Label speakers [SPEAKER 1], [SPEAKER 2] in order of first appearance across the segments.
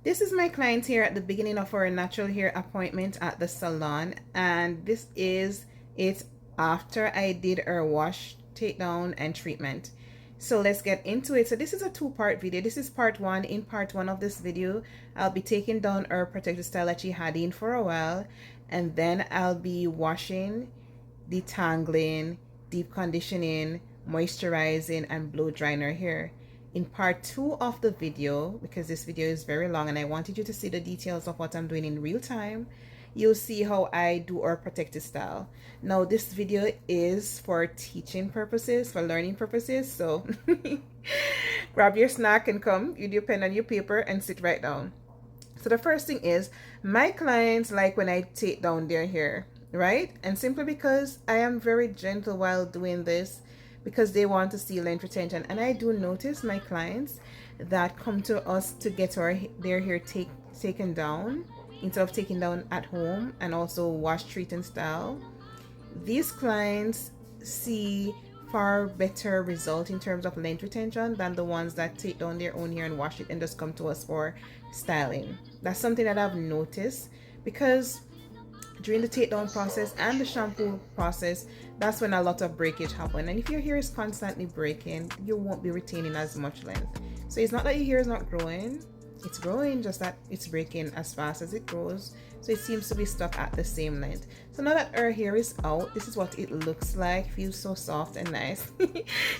[SPEAKER 1] This is my client here at the beginning of our natural hair appointment at the salon, and this is it after I did her wash, takedown, and treatment. So let's get into it. So this is a two-part video. This is part one. In part one of this video, I'll be taking down her protective style that she had in for a while, and then I'll be washing, detangling, deep conditioning, moisturizing, and blow drying her hair. In part two of the video, because this video is very long and I wanted you to see the details of what I'm doing in real time, you'll see how I do our protective style. Now this video is for teaching purposes, for learning purposes, so grab your snack and come with your pen and your paper and sit right down. So the first thing is, my clients like when I take down their hair, right? And simply because I am very gentle while doing this, because they want to see length retention. And I do notice my clients that come to us to get their hair taken down instead of taking down at home, and also wash, treat, and style. These clients see far better result in terms of length retention than the ones that take down their own hair and wash it and just come to us for styling. That's something that I've noticed, because during the takedown process and the shampoo process, that's when a lot of breakage happen. And if your hair is constantly breaking, you won't be retaining as much length. So it's not that your hair is not growing, it's growing, just that it's breaking as fast as it grows. So it seems to be stuck at the same length. So now that her hair is out, this is what it looks like. Feels so soft and nice.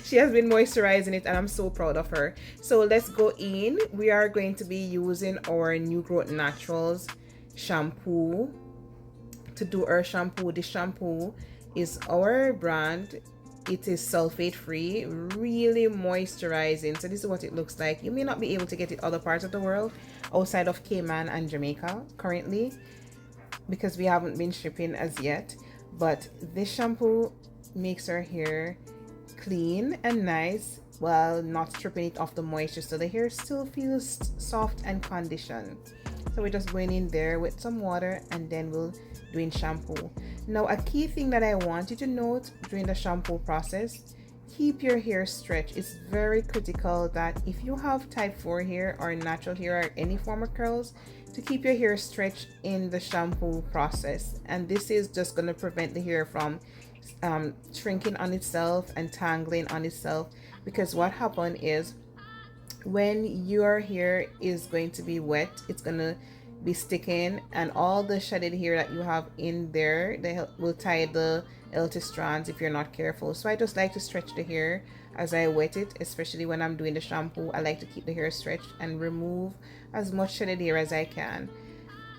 [SPEAKER 1] She has been moisturizing it and I'm so proud of her. So let's go in. We are going to be using our New Growth Naturals shampoo to do our shampoo. This shampoo is our brand. It is sulfate free, really moisturizing. So this is what it looks like. You may not be able to get it other parts of the world outside of Cayman and Jamaica currently, because we haven't been shipping as yet. But this shampoo makes our hair clean and nice while not stripping it of the moisture, so the hair still feels soft and conditioned. So we're just going in there with some water and then we'll doing shampoo. Now a key thing that I want you to note during the shampoo process, keep your hair stretched. It's very critical that if you have type 4 hair or natural hair or any form of curls, to keep your hair stretched in the shampoo process. And this is just going to prevent the hair from shrinking on itself and tangling on itself, because what happened is when your hair is going to be wet, it's going to be sticking, and all the shedded hair that you have in there, they will tie the healthy strands if you're not careful. So I just like to stretch the hair as I wet it, especially when I'm doing the shampoo. I like to keep the hair stretched and remove as much shedded hair as I can.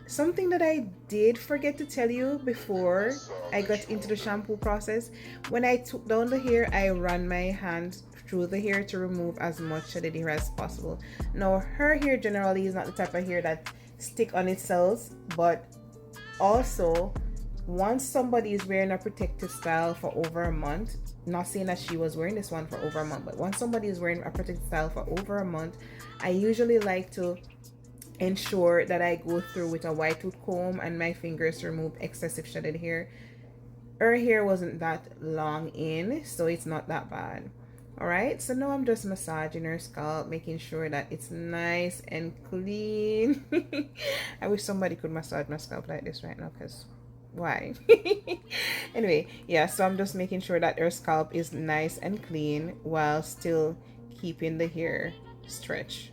[SPEAKER 1] Something that I did forget to tell you before I got into the shampoo process, when I took down the hair, I ran my hand through the hair to remove as much shedded hair as possible. Now her hair generally is not the type of hair that stick on itself, but also once somebody is wearing a protective style for over a month, not saying that she was wearing this one for over a month, but once somebody is wearing a protective style for over a month, I usually like to ensure that I go through with a white tooth comb and my fingers to remove excessive shedded hair. Her hair wasn't that long in, so it's not that bad. Alright, so now I'm just massaging her scalp, making sure that it's nice and clean. I wish somebody could massage my scalp like this right now, because why? Anyway, yeah, so I'm just making sure that her scalp is nice and clean while still keeping the hair stretched.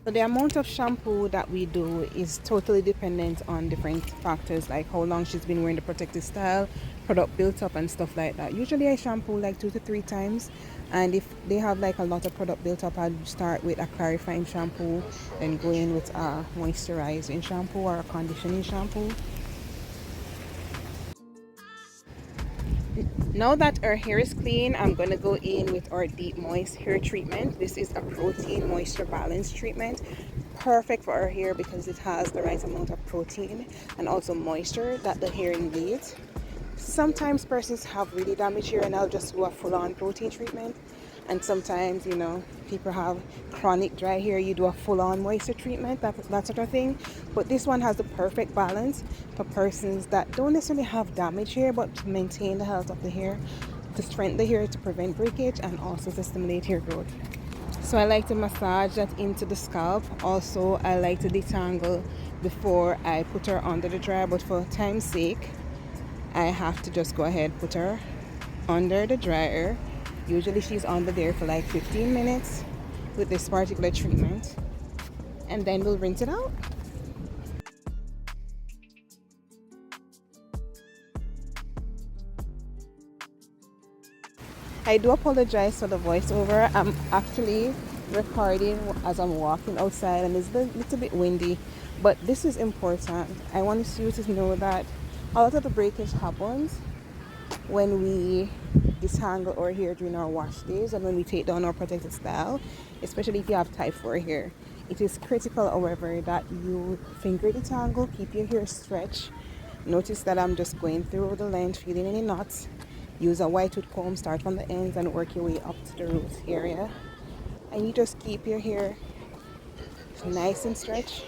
[SPEAKER 1] So the amount of shampoo that we do is totally dependent on different factors, like how long she's been wearing the protective style, product built up, and stuff like that. Usually I shampoo like 2 to 3 times, and if they have like a lot of product built up, I'll start with a clarifying shampoo, then go in with a moisturizing shampoo or a conditioning shampoo. Now that our hair is clean, I'm going to go in with our deep moist hair treatment. This is a protein moisture balance treatment, perfect for our hair because it has the right amount of protein and also moisture that the hair needs. Sometimes persons have really damaged hair and I'll just do a full-on protein treatment, and sometimes, you know, people have chronic dry hair, you do a full-on moisture treatment, that sort of thing. But this one has the perfect balance for persons that don't necessarily have damaged hair, but to maintain the health of the hair, to strengthen the hair, to prevent breakage, and also to stimulate hair growth. So I like to massage that into the scalp. Also, I like to detangle before I put her under the dryer, but for time's sake, I have to just go ahead put her under the dryer. Usually she's under there for like 15 minutes with this particular treatment, and then we'll rinse it out. I do apologize for the voiceover. I'm actually recording as I'm walking outside and it's a little bit windy, but this is important. I want you to know that a lot of the breakage happens when we detangle our hair during our wash days and when we take down our protected style, especially if you have type 4 hair. It is critical, however, that you finger detangle, keep your hair stretched. Notice that I'm just going through the length, feeling any knots. Use a white tooth comb, start from the ends and work your way up to the roots area. And you just keep your hair nice and stretched.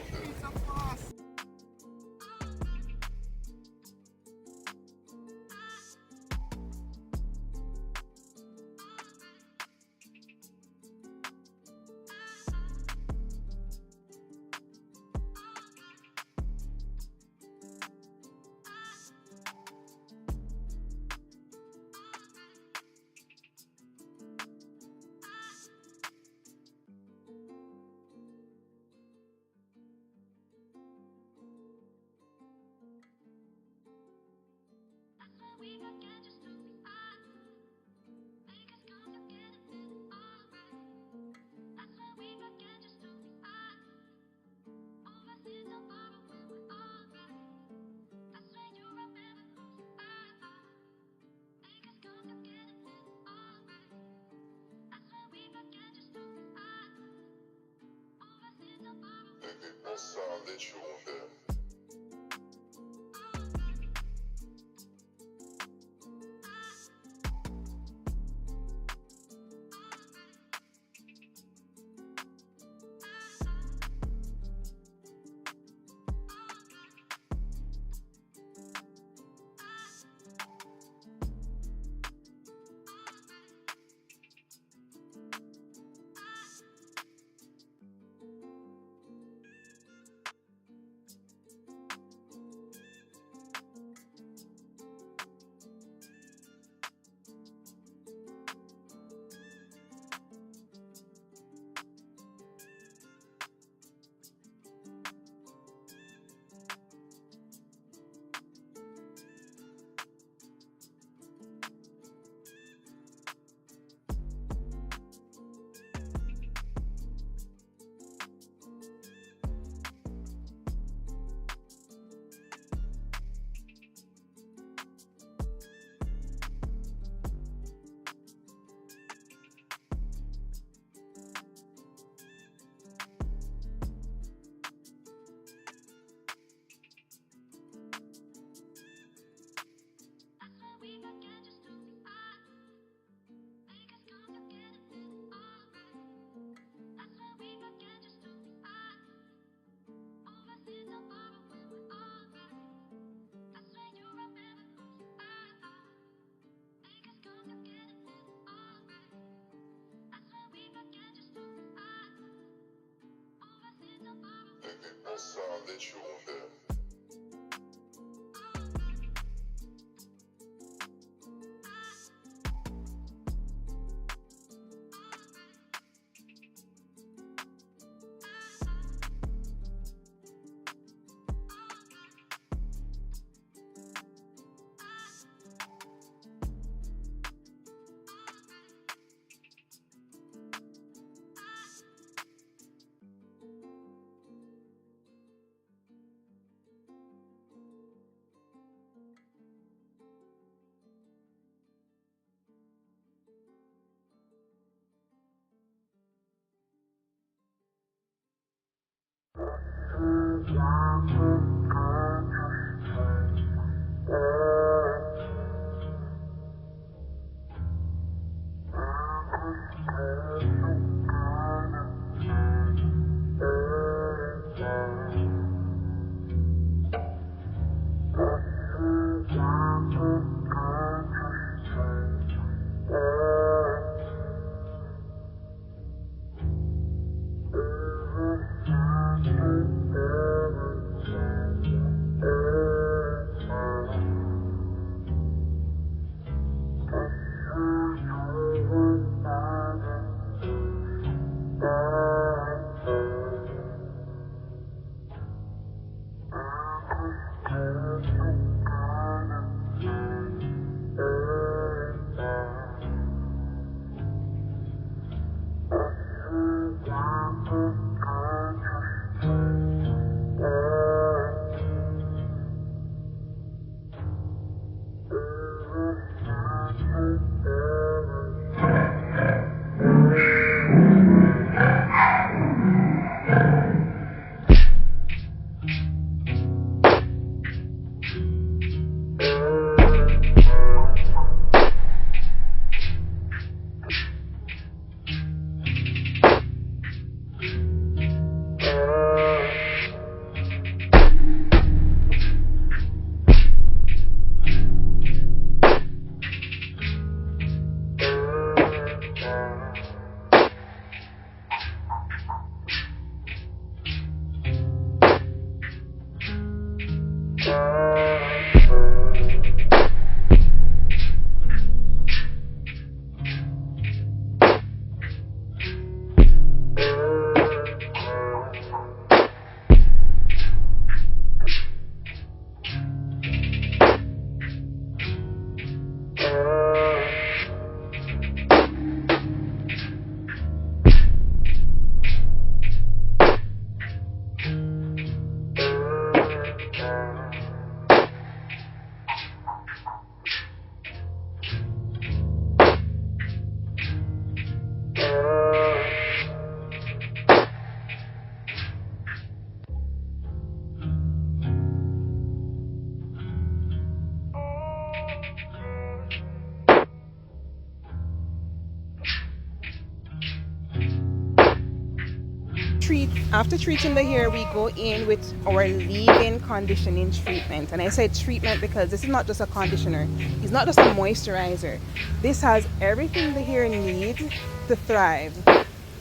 [SPEAKER 1] after treating the hair, we go in with our leave-in conditioning treatment. And I said treatment because this is not just a conditioner, it's not just a moisturizer. This has everything the hair needs to thrive.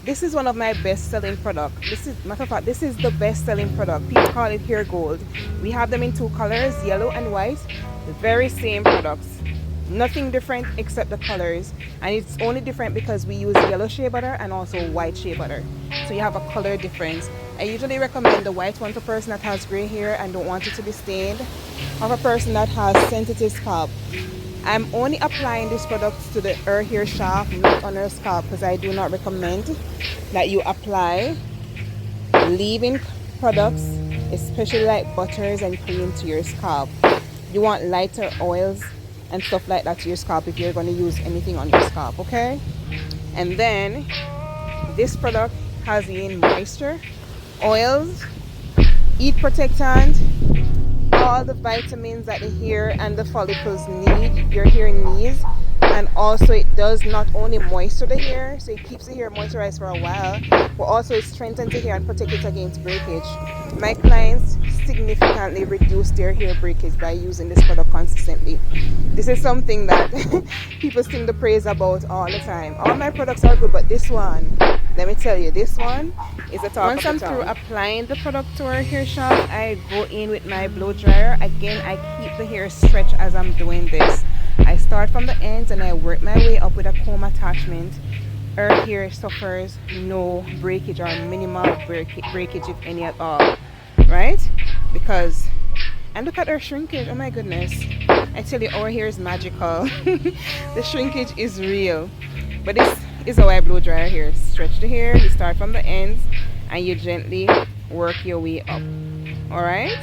[SPEAKER 1] This is one of my best-selling products. This is, matter of fact, this is the best-selling product. People call it hair gold. We have them in two colors, yellow and white. The very same products. Nothing different except the colors, and it's only different because we use yellow shea butter and also white shea butter, so you have a color difference. I usually recommend the white one for a person that has gray hair and don't want it to be stained, or for a person that has sensitive scalp. I'm only applying this product to the hair shaft, not on her scalp, because I do not recommend that you apply leave-in products, especially like butters and cream, to your scalp. You want lighter oils and stuff like that to your scalp if you're going to use anything on your scalp, okay? And then this product has in moisture, oils, heat protectant, all the vitamins that the hair and the follicles need, your hair needs. And also it does not only moisture the hair, so it keeps the hair moisturized for a while, but also it strengthens the hair and protects it against breakage. My clients significantly reduce their hair breakage by using this product consistently. This is something that people sing the praise about all the time. All my products are good, but this one, let me tell you, this one is a talk. Once I'm through applying the product to our hair shaft, I go in with my blow dryer. Again, I keep the hair stretched as I'm doing this. I start from the ends and I work my way up with a comb attachment. Her hair suffers no breakage or minimal breakage, if any at all, right? Because, and look at her shrinkage, oh my goodness. I tell you, our hair is magical. The shrinkage is real. But this is how I blow dry our hair. Stretch the hair, you start from the ends and you gently work your way up. Alright?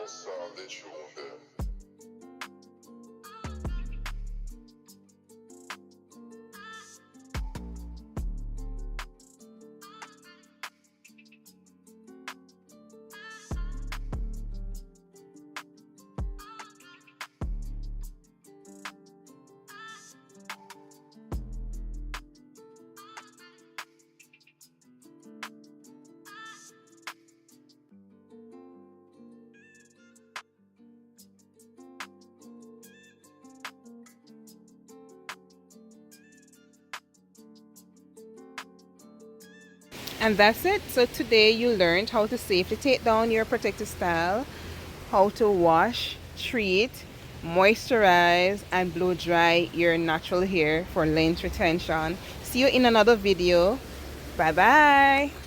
[SPEAKER 2] That's all that you want there.
[SPEAKER 1] And that's it. So today you learned how to safely take down your protective style, how to wash, treat, moisturize, and blow dry your natural hair for length retention. See you in another video. Bye bye.